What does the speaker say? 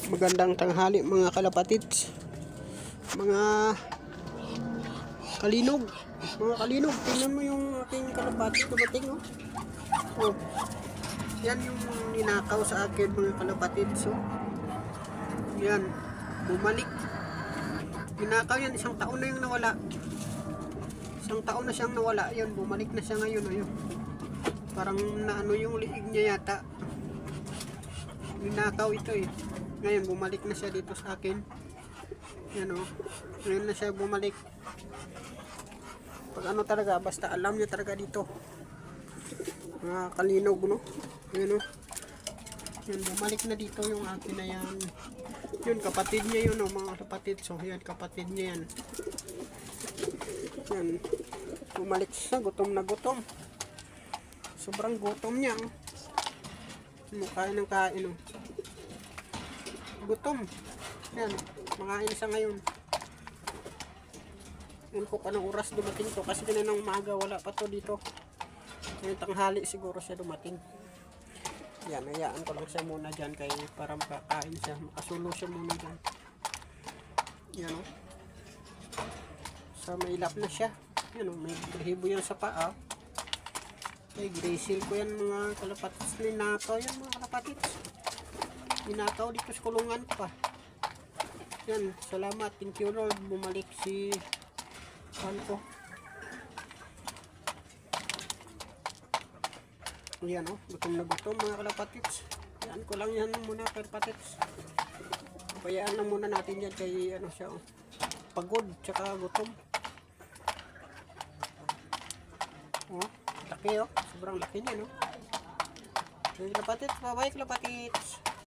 Magandang tanghali mga kalapatids, mga kalinog. Mga kalinog, tingnan mo yung aking kalapati dumating, oh. Oh, yan yung ninakaw sa akin mga kalapatids, oh. Yan, bumalik. Ninakaw yan, isang taon na yung nawala. Isang taon na siyang nawala, yan, bumalik na siya ngayon, oh. Parang naano yung liig niya yata. Ninakaw ito eh. Ngayon bumalik na siya dito sa akin. Yan o. Ngayon na siya bumalik. Pag ano talaga, basta alam niya talaga dito. Mga kalinog, no? Yan o. Yan, bumalik na dito yung akin na yan. Yun, kapatid niya yun o, mga kapatid. So yan, kapatid niya yan. Yan. Bumalik siya, gutom na gutom. Sobrang gutom niya o. Kain ng kain o. Gutom. Yan, makain siya ngayon. Yan ko pa ng oras dumating to kasi kaninang umaga wala pa to dito. Ngayon tanghali siguro siya dumating. Yan, hayaan ko lang siya muna dyan kay para makakain siya. Makasulo siya muna dyan. Yan o. So may ilap na siya. Yan o, may hibo yan sa paa. Okay, grazing ko yan mga kalapatids. Ninakaw yan mga kalapatids. Ninakaw dito sa kulungan pa. Yan, salamat. Thank you Lord. Bumalik si ko. Yan o, gutom na gutom mga kalapatids. Yan ko lang yan muna kalapatids. Bayaan lang muna natin yan kay ano siya o. Pagod, tsaka gutom. O, laki o. Sobrang laki niya no. Kalapatids, bye bye kalapatids.